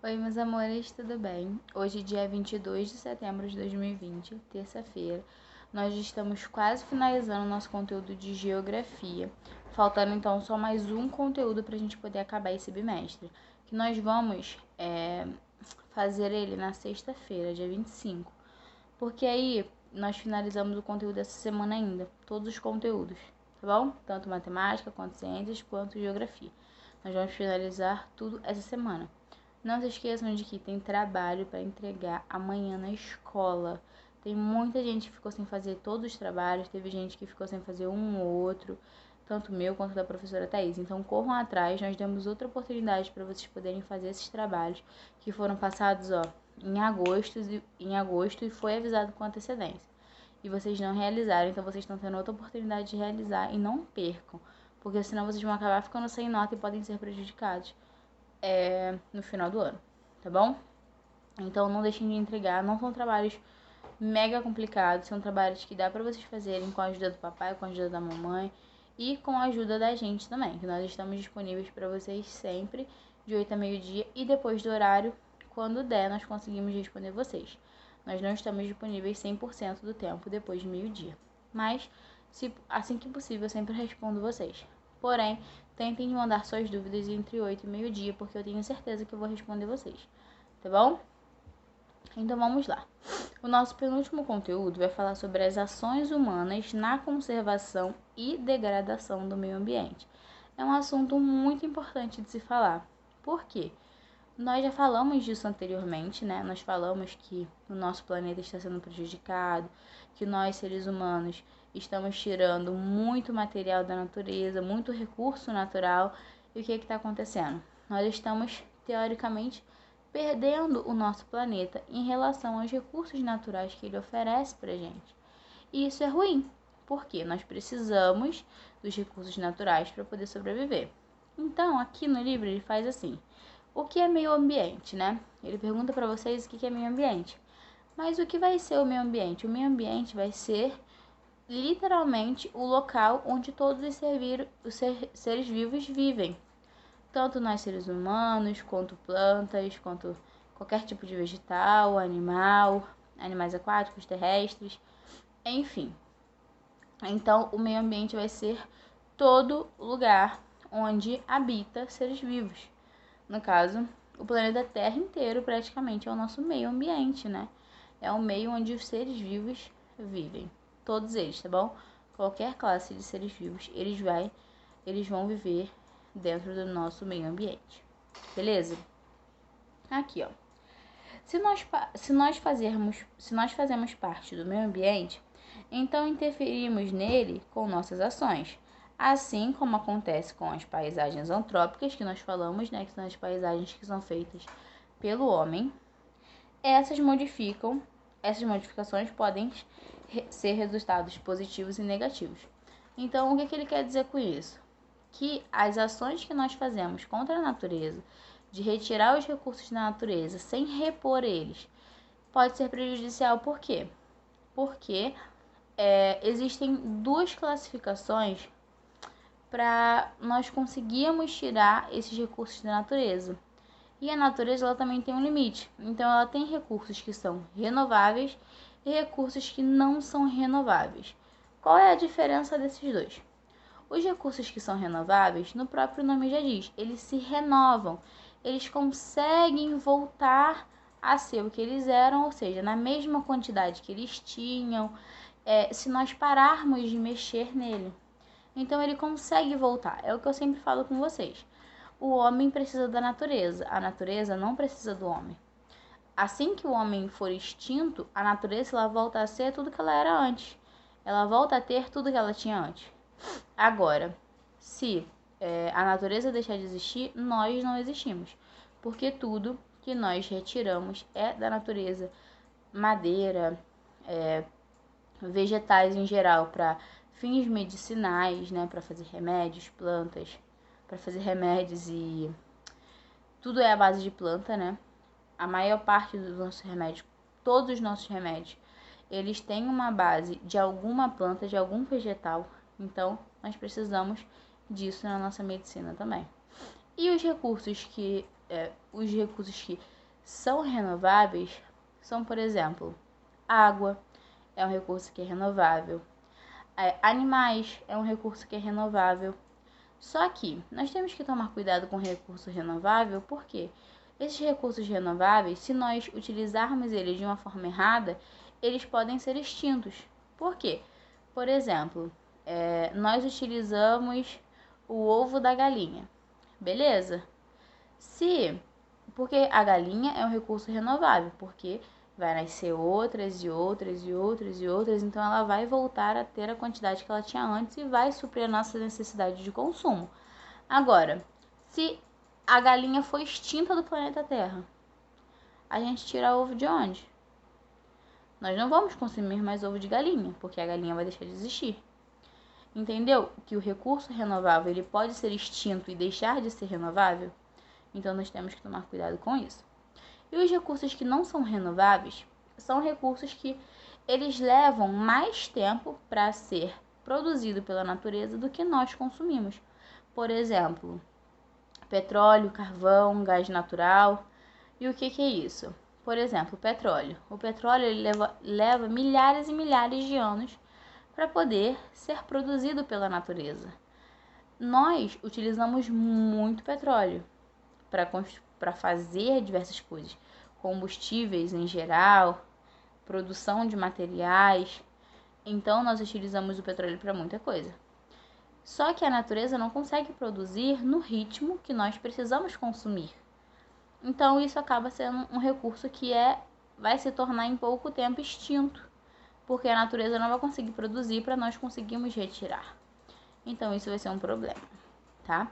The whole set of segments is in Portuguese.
Oi, meus amores, tudo bem? Hoje, dia 22 de setembro de 2020, terça-feira, nós estamos quase finalizando nosso conteúdo de geografia, faltando então só mais um conteúdo para a gente poder acabar esse bimestre, que nós vamos fazer ele na sexta-feira, dia 25, porque aí nós finalizamos o conteúdo dessa semana ainda, todos os conteúdos, tá bom? Tanto matemática, quanto ciências, quanto geografia. Nós vamos finalizar tudo essa semana. Não se esqueçam de que tem trabalho para entregar amanhã na escola. Tem muita gente que ficou sem fazer todos os trabalhos, teve gente que ficou sem fazer um ou outro, tanto meu quanto da professora Thaís. Então corram atrás, nós demos outra oportunidade para vocês poderem fazer esses trabalhos que foram passados em agosto e foi avisado com antecedência. E vocês não realizaram, então vocês estão tendo outra oportunidade de realizar e não percam, porque senão vocês vão acabar ficando sem nota e podem ser prejudicados no final do ano, tá bom? Então não deixem de entregar, não são trabalhos mega complicados, são trabalhos que dá pra vocês fazerem com a ajuda do papai, com a ajuda da mamãe e com a ajuda da gente também, que nós estamos disponíveis para vocês sempre, de 8 a meio-dia e depois do horário, quando der, nós conseguimos responder vocês. Nós não estamos disponíveis 100% do tempo depois de meio-dia, mas assim que possível eu sempre respondo vocês. Porém, tentem mandar suas dúvidas entre 8 e meio-dia, porque eu tenho certeza que eu vou responder vocês, tá bom? Então vamos lá. O nosso penúltimo conteúdo vai falar sobre as ações humanas na conservação e degradação do meio ambiente. É um assunto muito importante de se falar. Por quê? Nós já falamos disso anteriormente, né? Nós falamos que o nosso planeta está sendo prejudicado, que nós, seres humanos, estamos tirando muito material da natureza, muito recurso natural. E o que está acontecendo? Nós estamos, teoricamente, perdendo o nosso planeta em relação aos recursos naturais que ele oferece para a gente. E isso é ruim, porque nós precisamos dos recursos naturais para poder sobreviver. Então, aqui no livro ele faz assim: o que é meio ambiente, né? Ele pergunta para vocês o que é meio ambiente. Mas o que vai ser o meio ambiente? O meio ambiente vai ser literalmente o local onde todos os seres vivos vivem. Tanto nós seres humanos, quanto plantas, quanto qualquer tipo de vegetal, animais aquáticos, terrestres, enfim. Então, o meio ambiente vai ser todo lugar onde habita seres vivos. No caso, o planeta Terra inteiro praticamente é o nosso meio ambiente, né? É o meio onde os seres vivos vivem. Todos eles, tá bom? Qualquer classe de seres vivos, eles vão viver dentro do nosso meio ambiente. Beleza? Aqui, ó. Se nós fazemos parte do meio ambiente, então interferimos nele com nossas ações. Assim como acontece com as paisagens antrópicas, que nós falamos, né, que são as paisagens que são feitas pelo homem, essas modificações podem ser resultados positivos e negativos. Então, o que ele quer dizer com isso? Que as ações que nós fazemos contra a natureza, de retirar os recursos da natureza sem repor eles, pode ser prejudicial. Por quê? Porque existem duas classificações para nós conseguirmos tirar esses recursos da natureza. E a natureza ela também tem um limite. Então ela tem recursos que são renováveis e recursos que não são renováveis. Qual é a diferença desses dois? Os recursos que são renováveis, no próprio nome já diz, eles se renovam. Eles conseguem voltar a ser o que eles eram, ou seja, na mesma quantidade que eles tinham, se nós pararmos de mexer nele. Então ele consegue voltar. É o que eu sempre falo com vocês. O homem precisa da natureza, a natureza não precisa do homem. Assim que o homem for extinto, a natureza ela volta a ser tudo que ela era antes. Ela volta a ter tudo que ela tinha antes. Agora, se a natureza deixar de existir, nós não existimos. Porque tudo que nós retiramos é da natureza. Madeira, vegetais em geral, para fins medicinais, né, para fazer remédios, plantas, para fazer remédios, e tudo é à base de planta, né? A maior parte dos nossos remédios, todos os nossos remédios, eles têm uma base de alguma planta, de algum vegetal. Então, nós precisamos disso na nossa medicina também. E os recursos que são renováveis são, por exemplo, água é um recurso que é renovável, animais é um recurso que é renovável. Só que nós temos que tomar cuidado com o recurso renovável, porque esses recursos renováveis, se nós utilizarmos eles de uma forma errada, eles podem ser extintos. Por quê? Por exemplo, nós utilizamos o ovo da galinha, beleza? Porque a galinha é um recurso renovável, porque vai nascer outras e outras e outras e outras, então ela vai voltar a ter a quantidade que ela tinha antes e vai suprir a nossa necessidade de consumo. Agora, se a galinha foi extinta do planeta Terra, a gente tira ovo de onde? Nós não vamos consumir mais ovo de galinha, porque a galinha vai deixar de existir. Entendeu? Que o recurso renovável ele pode ser extinto e deixar de ser renovável? Então nós temos que tomar cuidado com isso. E os recursos que não são renováveis são recursos que eles levam mais tempo para ser produzido pela natureza do que nós consumimos. Por exemplo, petróleo, carvão, gás natural. E o que é isso? Por exemplo, o petróleo. O petróleo ele leva milhares e milhares de anos para poder ser produzido pela natureza. Nós utilizamos muito petróleo para fazer diversas coisas, combustíveis em geral, produção de materiais. Então, nós utilizamos o petróleo para muita coisa. Só que a natureza não consegue produzir no ritmo que nós precisamos consumir. Então, isso acaba sendo um recurso que vai se tornar em pouco tempo extinto, porque a natureza não vai conseguir produzir para nós conseguirmos retirar. Então, isso vai ser um problema, tá?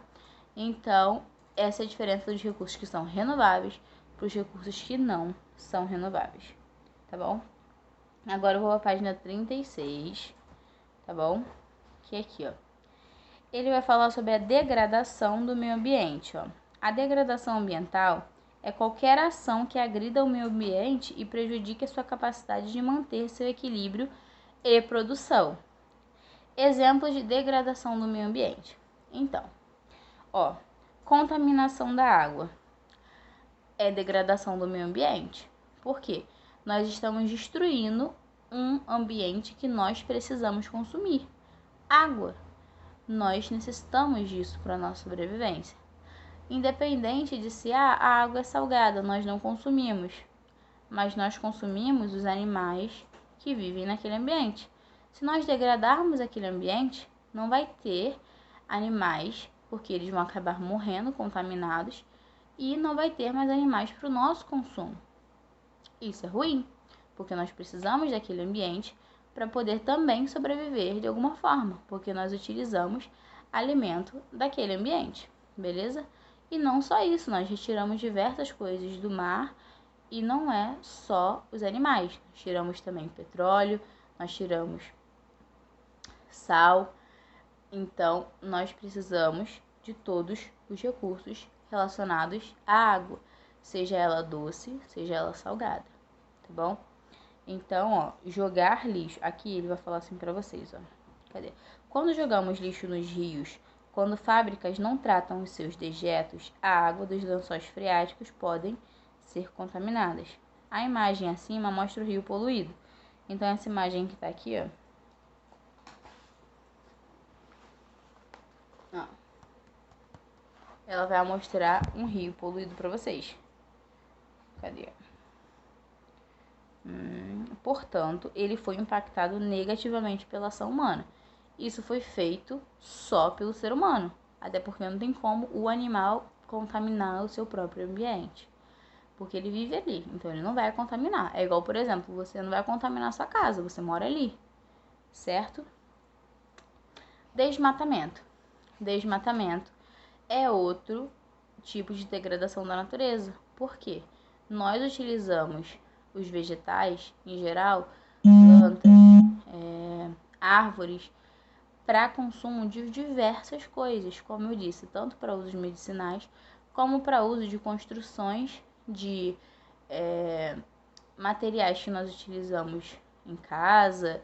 Então, essa é a diferença dos recursos que são renováveis para os recursos que não são renováveis, tá bom? Agora eu vou à página 36, tá bom? Que é aqui, ó. Ele vai falar sobre a degradação do meio ambiente, ó. A degradação ambiental é qualquer ação que agrida o meio ambiente e prejudique a sua capacidade de manter seu equilíbrio e produção. Exemplos de degradação do meio ambiente. Então, ó, contaminação da água é degradação do meio ambiente. Por quê? Nós estamos destruindo um ambiente que nós precisamos consumir. Água. Nós necessitamos disso para a nossa sobrevivência. Independente de se a água é salgada, nós não consumimos. Mas nós consumimos os animais que vivem naquele ambiente. Se nós degradarmos aquele ambiente, não vai ter animais, porque eles vão acabar morrendo contaminados, e não vai ter mais animais para o nosso consumo. Isso é ruim, porque nós precisamos daquele ambiente para poder também sobreviver de alguma forma, porque nós utilizamos alimento daquele ambiente, beleza? E não só isso, nós retiramos diversas coisas do mar e não é só os animais. Nós tiramos também petróleo, nós tiramos sal. Então, nós precisamos de todos os recursos relacionados à água, seja ela doce, seja ela salgada, tá bom? Então, ó, jogar lixo. Aqui ele vai falar assim pra vocês, ó. Cadê? Quando jogamos lixo nos rios, quando fábricas não tratam os seus dejetos, a água dos lençóis freáticos podem ser contaminadas. A imagem acima mostra o rio poluído. Então, essa imagem que tá aqui, ó. Ela vai mostrar um rio poluído para vocês. Cadê? Portanto, ele foi impactado negativamente pela ação humana. Isso foi feito só pelo ser humano, até porque não tem como o animal contaminar o seu próprio ambiente, porque ele vive ali, então ele não vai contaminar. É igual, por exemplo, você não vai contaminar sua casa, você mora ali, certo? Desmatamento. Desmatamento é outro tipo de degradação da natureza. Por quê? Nós utilizamos os vegetais, em geral, plantas, árvores, para consumo de diversas coisas, como eu disse, tanto para usos medicinais, como para uso de construções, de materiais que nós utilizamos em casa,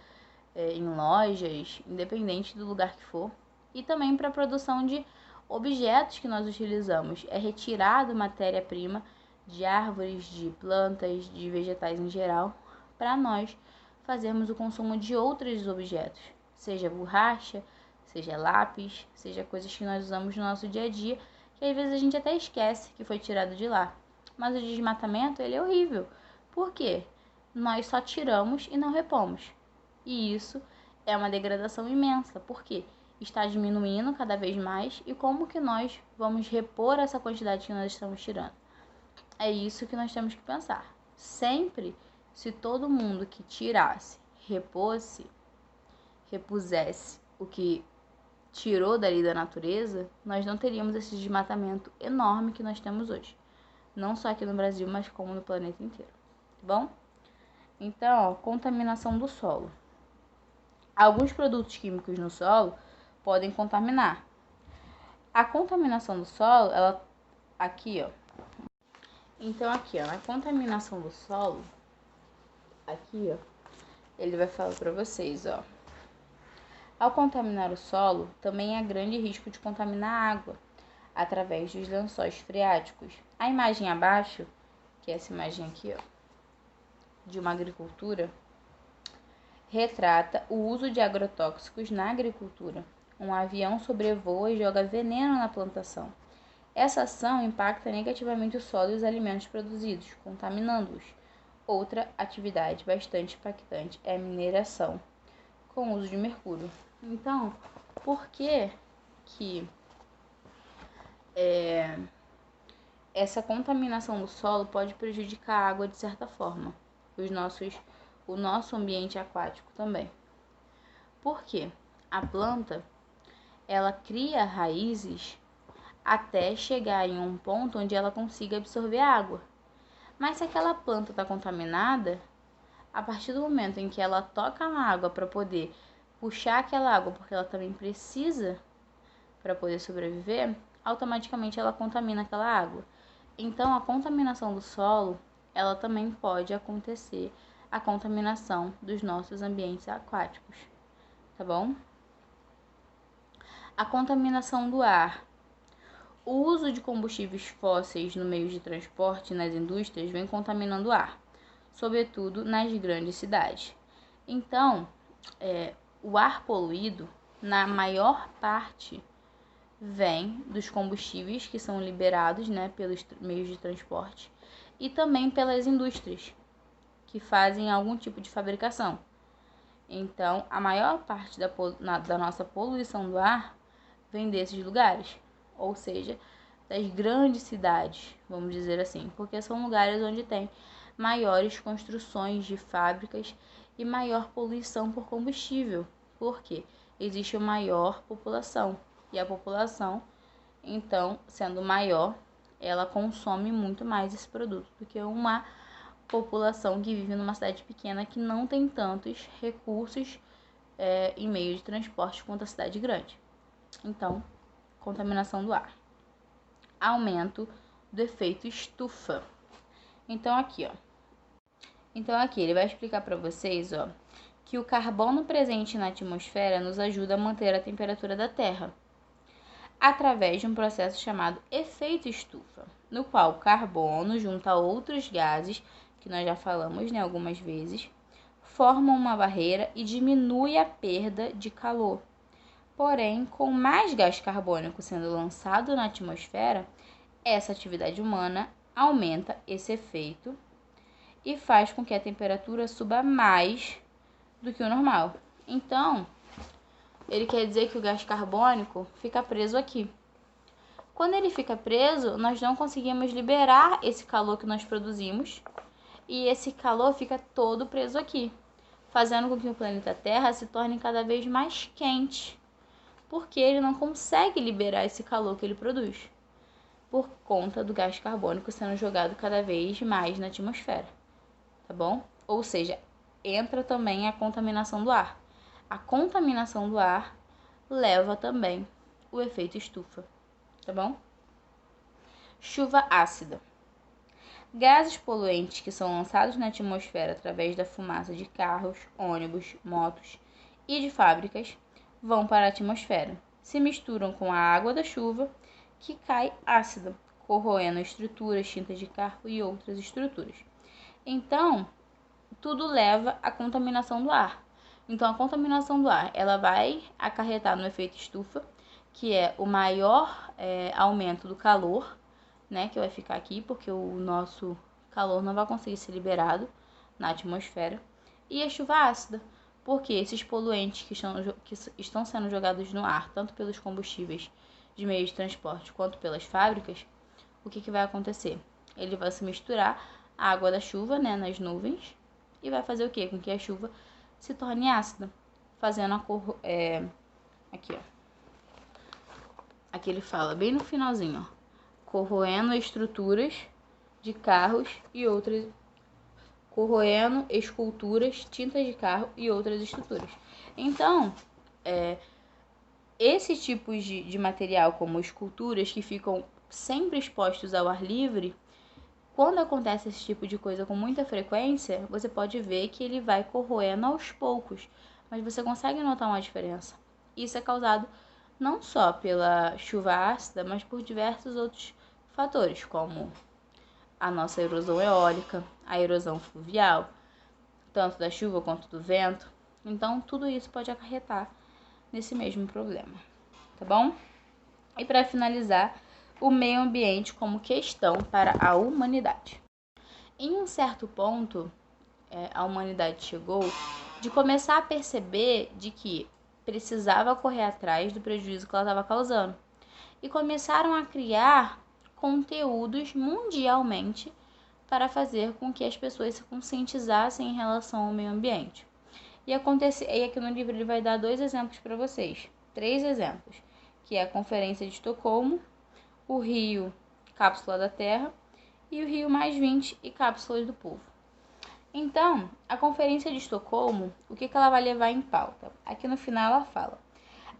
em lojas, independente do lugar que for, e também para a produção de objetos que nós utilizamos. É retirado matéria-prima de árvores, de plantas, de vegetais em geral, para nós fazermos o consumo de outros objetos, seja borracha, seja lápis, seja coisas que nós usamos no nosso dia a dia, que às vezes a gente até esquece que foi tirado de lá. Mas o desmatamento, ele é horrível. Por quê? Nós só tiramos e não repomos. E isso é uma degradação imensa. Por quê? Está diminuindo cada vez mais, e como que nós vamos repor essa quantidade que nós estamos tirando? É isso que nós temos que pensar. Sempre, se todo mundo que tirasse, repusesse o que tirou dali da natureza, nós não teríamos esse desmatamento enorme que nós temos hoje. Não só aqui no Brasil, mas como no planeta inteiro. Tá bom? Então, contaminação do solo. Alguns produtos químicos no solo podem contaminar. A contaminação do solo, ela aqui, ó. Então aqui, ó, na contaminação do solo, aqui, ó, ele vai falar para vocês, ó. Ao contaminar o solo, também há grande risco de contaminar a água através dos lençóis freáticos. A imagem abaixo, que é essa imagem aqui, ó, de uma agricultura, retrata o uso de agrotóxicos na agricultura. Um avião sobrevoa e joga veneno na plantação. Essa ação impacta negativamente o solo e os alimentos produzidos, contaminando-os. Outra atividade bastante impactante é a mineração, com uso de mercúrio. Então, por que essa contaminação do solo pode prejudicar a água de certa forma? O nosso ambiente aquático também. Por quê? A planta, ela cria raízes até chegar em um ponto onde ela consiga absorver água. Mas se aquela planta está contaminada, a partir do momento em que ela toca na água para poder puxar aquela água, porque ela também precisa para poder sobreviver, automaticamente ela contamina aquela água. Então, a contaminação do solo, ela também pode acontecer, a contaminação dos nossos ambientes aquáticos, tá bom? A contaminação do ar. O uso de combustíveis fósseis no meio de transporte e nas indústrias vem contaminando o ar, sobretudo nas grandes cidades. Então, o ar poluído, na maior parte, vem dos combustíveis que são liberados, né, pelos meios de transporte e também pelas indústrias que fazem algum tipo de fabricação. Então, a maior parte da nossa poluição do ar vem desses lugares, ou seja, das grandes cidades, vamos dizer assim, porque são lugares onde tem maiores construções de fábricas e maior poluição por combustível, porque existe uma maior população, e a população, então, sendo maior, ela consome muito mais esse produto do que uma população que vive numa cidade pequena que não tem tantos recursos em meio de transporte quanto a cidade grande. Então, contaminação do ar. Aumento do efeito estufa. Então aqui ele vai explicar para vocês, ó, que o carbono presente na atmosfera nos ajuda a manter a temperatura da Terra através de um processo chamado efeito estufa, no qual o carbono junto a outros gases, que nós já falamos, né, algumas vezes, formam uma barreira e diminui a perda de calor. Porém, com mais gás carbônico sendo lançado na atmosfera, essa atividade humana aumenta esse efeito e faz com que a temperatura suba mais do que o normal. Então, ele quer dizer que o gás carbônico fica preso aqui. Quando ele fica preso, nós não conseguimos liberar esse calor que nós produzimos e esse calor fica todo preso aqui, fazendo com que o planeta Terra se torne cada vez mais quente, porque ele não consegue liberar esse calor que ele produz, por conta do gás carbônico sendo jogado cada vez mais na atmosfera, tá bom? Ou seja, entra também a contaminação do ar. A contaminação do ar leva também o efeito estufa, tá bom? Chuva ácida. Gases poluentes que são lançados na atmosfera através da fumaça de carros, ônibus, motos e de fábricas vão para a atmosfera, se misturam com a água da chuva, que cai ácida, corroendo estruturas, tintas de carro e outras estruturas. Então, tudo leva à contaminação do ar. Então, a contaminação do ar, ela vai acarretar no efeito estufa, que é o maior aumento do calor, né, que vai ficar aqui, porque o nosso calor não vai conseguir ser liberado na atmosfera, e a chuva ácida, porque esses poluentes que estão sendo jogados no ar, tanto pelos combustíveis de meio de transporte quanto pelas fábricas, o que vai acontecer? Ele vai se misturar à água da chuva, né, nas nuvens, e vai fazer o quê? Com que a chuva se torne ácida, fazendo a cor... aqui, ó. Aqui ele fala, bem no finalzinho, ó. Corroendo estruturas de carros e outras... Corroendo esculturas, tintas de carro e outras estruturas. Então, esses tipos de material, como esculturas que ficam sempre expostos ao ar livre, quando acontece esse tipo de coisa com muita frequência, você pode ver que ele vai corroendo aos poucos, mas você consegue notar uma diferença. Isso é causado não só pela chuva ácida, mas por diversos outros fatores, como a nossa erosão eólica, a erosão fluvial, tanto da chuva quanto do vento. Então, tudo isso pode acarretar nesse mesmo problema, tá bom? E para finalizar, o meio ambiente como questão para a humanidade. Em um certo ponto, a humanidade chegou de começar a perceber de que precisava correr atrás do prejuízo que ela estava causando. E começaram a criar conteúdos mundialmente para fazer com que as pessoas se conscientizassem em relação ao meio ambiente. E aqui no livro ele vai dar 2 exemplos para vocês, 3 exemplos, que é a Conferência de Estocolmo, o Rio Cápsula da Terra e o Rio +20 e Cápsulas do Povo. Então, a Conferência de Estocolmo, o que ela vai levar em pauta? Aqui no final ela fala: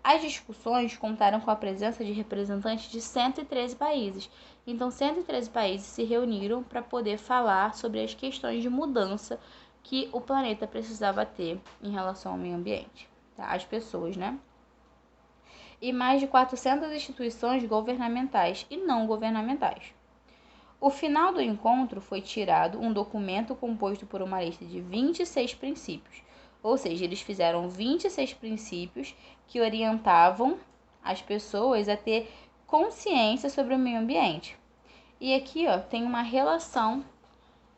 as discussões contaram com a presença de representantes de 113 países. Então, 113 países se reuniram para poder falar sobre as questões de mudança que o planeta precisava ter em relação ao meio ambiente, tá? As pessoas, né? E mais de 400 instituições governamentais e não governamentais. O final do encontro foi tirado um documento composto por uma lista de 26 princípios, ou seja, eles fizeram 26 princípios que orientavam as pessoas a ter consciência sobre o meio ambiente. E aqui, ó, tem uma relação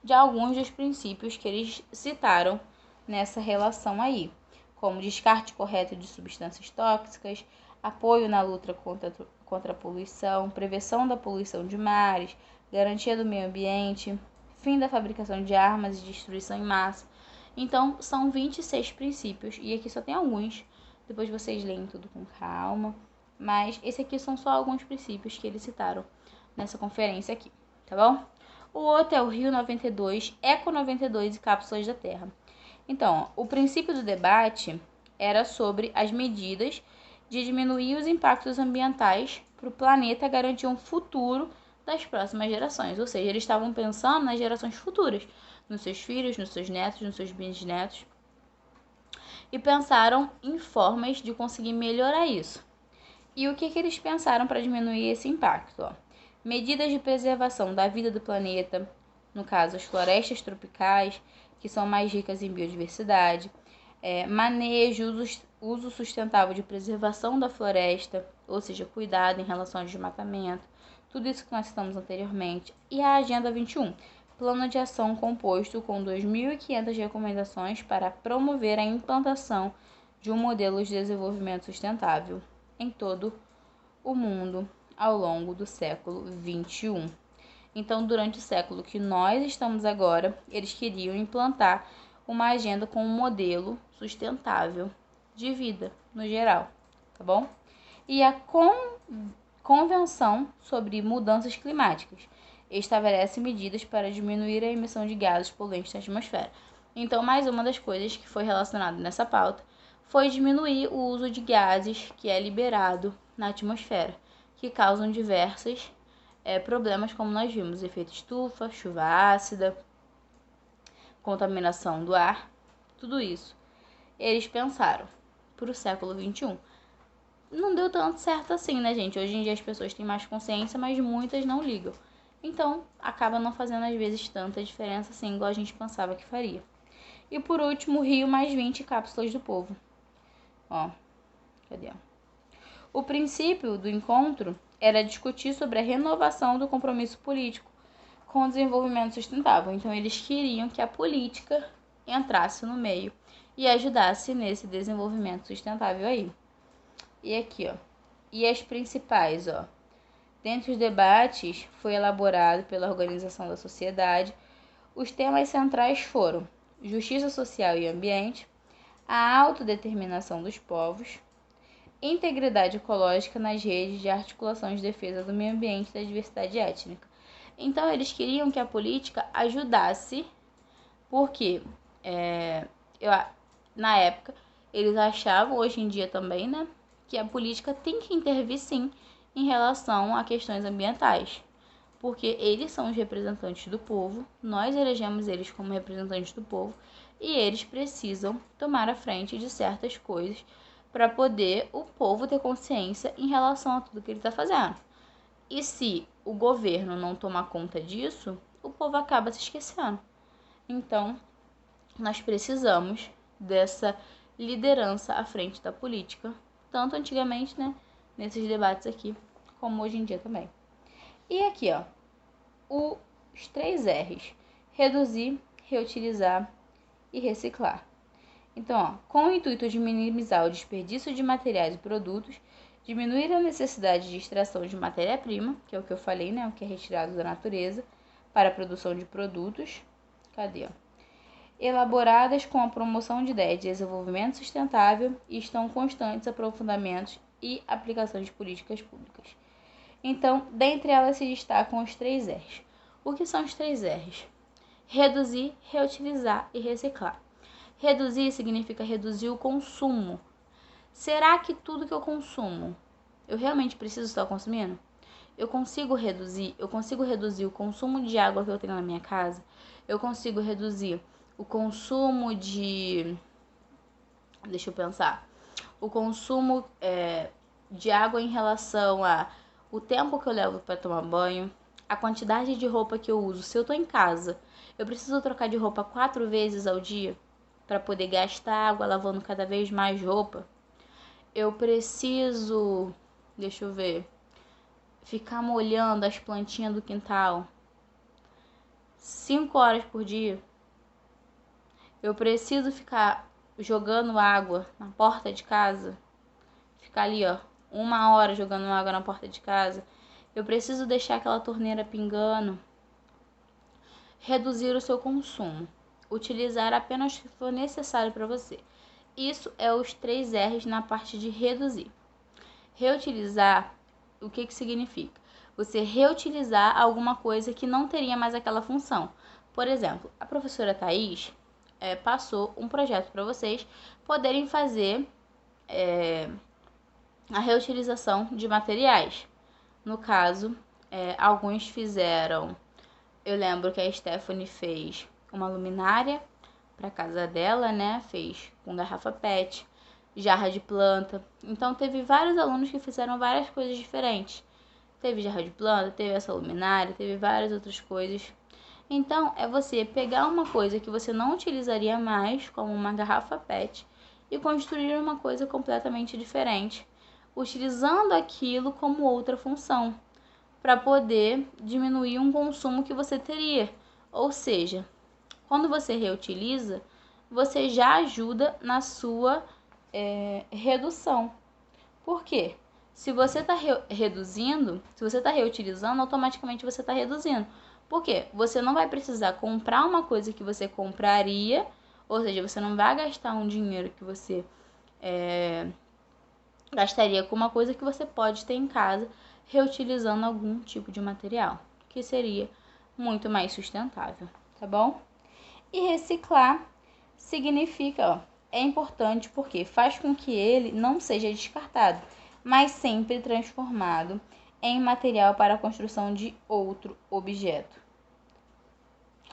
de alguns dos princípios que eles citaram nessa relação aí, como descarte correto de substâncias tóxicas, apoio na luta contra a poluição, prevenção da poluição de mares, garantia do meio ambiente, fim da fabricação de armas e destruição em massa. Então, são 26 princípios, e aqui só tem alguns, depois vocês leem tudo com calma, mas esse aqui são só alguns princípios que eles citaram nessa conferência aqui, tá bom? O outro é o Rio 92, Eco 92 e Cápsulas da Terra. Então, o princípio do debate era sobre as medidas de diminuir os impactos ambientais para o planeta e garantir um futuro das próximas gerações. Ou seja, eles estavam pensando nas gerações futuras, nos seus filhos, nos seus netos, nos seus bisnetos, e pensaram em formas de conseguir melhorar isso. E o que eles pensaram para diminuir esse impacto? Ó? Medidas de preservação da vida do planeta, no caso as florestas tropicais, que são mais ricas em biodiversidade, manejo, uso sustentável de preservação da floresta, ou seja, cuidado em relação ao desmatamento, tudo isso que nós citamos anteriormente, e a Agenda 21, plano de ação composto com 2.500 recomendações para promover a implantação de um modelo de desenvolvimento sustentável em todo o mundo ao longo do século 21. Então, durante o século que nós estamos agora, eles queriam implantar uma agenda com um modelo sustentável de vida no geral, tá bom? E a Convenção sobre Mudanças Climáticas estabelece medidas para diminuir a emissão de gases poluentes na atmosfera. Então, mais uma das coisas que foi relacionada nessa pauta foi diminuir o uso de gases que é liberado na atmosfera, que causam diversos problemas, como nós vimos, efeito estufa, chuva ácida, contaminação do ar, tudo isso. Eles pensaram para o século XXI. não deu tanto certo assim, né, gente? Hoje em dia as pessoas têm mais consciência, mas muitas não ligam. Então, acaba não fazendo às vezes tanta diferença assim, igual a gente pensava que faria. E por último, Rio mais 20 cápsulas do povo. Ó, cadê? O princípio do encontro era discutir sobre a renovação do compromisso político com o desenvolvimento sustentável. Então, eles queriam que a política entrasse no meio e ajudasse nesse desenvolvimento sustentável aí. E aqui, ó. E as principais, ó. Dentre os debates, foi elaborado pela Organização da Sociedade. Os temas centrais foram justiça social e ambiente, a autodeterminação dos povos, integridade ecológica nas redes de articulação de defesa do meio ambiente e da diversidade étnica. Então, eles queriam que a política ajudasse, porque na época eles achavam, hoje em dia também, né, que a política tem que intervir sim em relação a questões ambientais, porque eles são os representantes do povo, nós elegemos eles como representantes do povo e eles precisam tomar a frente de certas coisas para poder o povo ter consciência em relação a tudo que ele está fazendo. E se o governo não tomar conta disso, o povo acaba se esquecendo. Então, nós precisamos dessa liderança à frente da política, tanto antigamente, né, nesses debates aqui, como hoje em dia também. E aqui, ó, os 3 R's: reduzir, reutilizar e reciclar. Então, ó, com o intuito de minimizar o desperdício de materiais e produtos, diminuir a necessidade de extração de matéria-prima, que é o que eu falei, né, o que é retirado da natureza, para a produção de produtos. Cadê, ó? Elaboradas com a promoção de ideias de desenvolvimento sustentável e estão constantes aprofundamentos e aplicações de políticas públicas. Então, dentre elas se destacam os 3 R's. O que são os 3 R's? Reduzir, reutilizar e reciclar. Reduzir significa reduzir o consumo. Será que tudo que eu consumo, eu realmente preciso estar consumindo? Eu consigo reduzir o consumo de água que eu tenho na minha casa? Eu consigo reduzir o consumo de... Deixa eu pensar. O consumo de água em relação a o tempo que eu levo para tomar banho, a quantidade de roupa que eu uso. Se eu tô em casa, eu preciso trocar de roupa 4 vezes ao dia para poder gastar água lavando cada vez mais roupa. Eu preciso, deixa eu ver, ficar molhando as plantinhas do quintal 5 horas por dia. Eu preciso ficar jogando água na porta de casa, ficar ali, ó, 1 hora jogando água na porta de casa. Eu preciso deixar aquela torneira pingando. Reduzir o seu consumo. Utilizar apenas o que for necessário para você. Isso é os 3 R's na parte de reduzir. Reutilizar, o que significa? Você reutilizar alguma coisa que não teria mais aquela função. Por exemplo, a professora Thaís passou um projeto para vocês poderem fazer a reutilização de materiais. No caso, alguns fizeram... Eu lembro que a Stephanie fez uma luminária para casa dela, né? Fez com garrafa PET, jarra de planta. Então, teve vários alunos que fizeram várias coisas diferentes. Teve jarra de planta, teve essa luminária, teve várias outras coisas. Então, é você pegar uma coisa que você não utilizaria mais, como uma garrafa PET, e construir uma coisa completamente diferente, utilizando aquilo como outra função, para poder diminuir um consumo que você teria. Ou seja, quando você reutiliza, você já ajuda na sua redução. Por quê? Se você está reduzindo, se você está reutilizando, automaticamente você está reduzindo. Por quê? Você não vai precisar comprar uma coisa que você compraria, ou seja, você não vai gastar um dinheiro que você gastaria com uma coisa que você pode ter em casa, reutilizando algum tipo de material, que seria muito mais sustentável, tá bom? E reciclar significa, é importante porque faz com que ele não seja descartado, mas sempre transformado em material para a construção de outro objeto,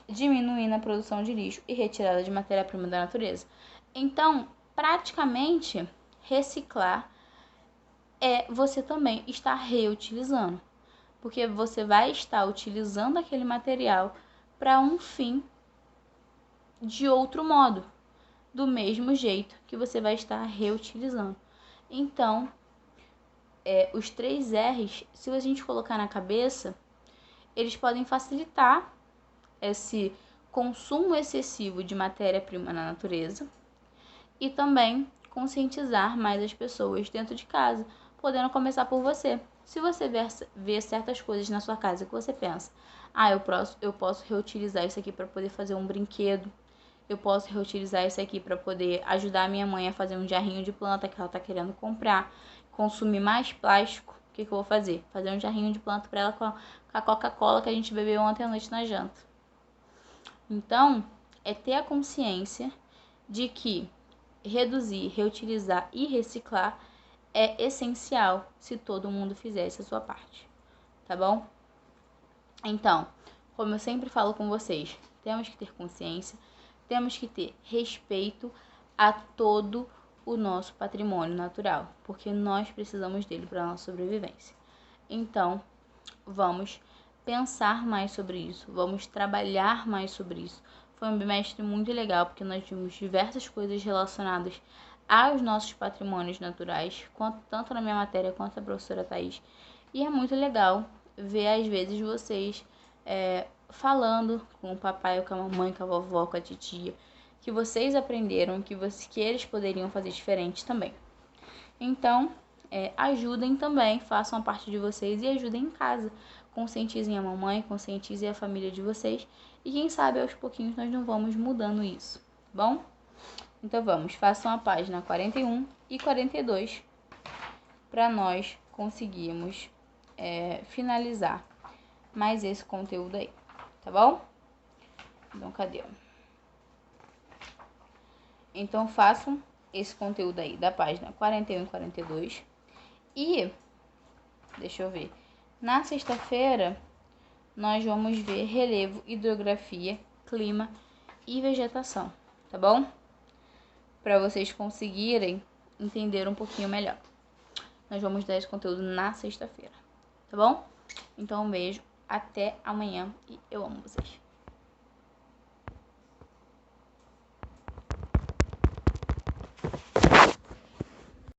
diminuindo a produção de lixo e retirada de matéria-prima da natureza. Então, praticamente, reciclar é você também estar reutilizando, porque você vai estar utilizando aquele material para um fim de outro modo, do mesmo jeito que você vai estar reutilizando. Então, os 3 R's, se a gente colocar na cabeça, eles podem facilitar esse consumo excessivo de matéria-prima na natureza e também conscientizar mais as pessoas dentro de casa, podendo começar por você. Se você vê certas coisas na sua casa que você pensa, eu posso reutilizar isso aqui para poder fazer um brinquedo, eu posso reutilizar isso aqui para poder ajudar a minha mãe a fazer um jarrinho de planta que ela está querendo comprar, consumir mais plástico, o que eu vou fazer? Fazer um jarrinho de planta para ela com a Coca-Cola que a gente bebeu ontem à noite na janta. Então, é ter a consciência de que reduzir, reutilizar e reciclar é essencial se todo mundo fizesse a sua parte, tá bom? Então, como eu sempre falo com vocês, temos que ter consciência, temos que ter respeito a todo o nosso patrimônio natural, porque nós precisamos dele para a nossa sobrevivência. Então, vamos pensar mais sobre isso, vamos trabalhar mais sobre isso. Foi um bimestre muito legal, porque nós vimos diversas coisas relacionadas aos nossos patrimônios naturais, tanto na minha matéria quanto na professora Thaís. E é muito legal ver, às vezes, vocês falando com o papai, com a mamãe, com a vovó, com a titia, que vocês aprenderam, que eles poderiam fazer diferente também. Então, ajudem também, façam a parte de vocês e ajudem em casa. Conscientizem a mamãe, conscientizem a família de vocês e quem sabe aos pouquinhos nós não vamos mudando isso, tá bom? Então vamos, façam a página 41 e 42 para nós conseguirmos finalizar mais esse conteúdo aí, tá bom? Então, cadê? Então, façam esse conteúdo aí da página 41 e 42. E, deixa eu ver, na sexta-feira, nós vamos ver relevo, hidrografia, clima e vegetação, tá bom? Para vocês conseguirem entender um pouquinho melhor. Nós vamos dar esse conteúdo na sexta-feira, tá bom? Então, um beijo, até amanhã e eu amo vocês.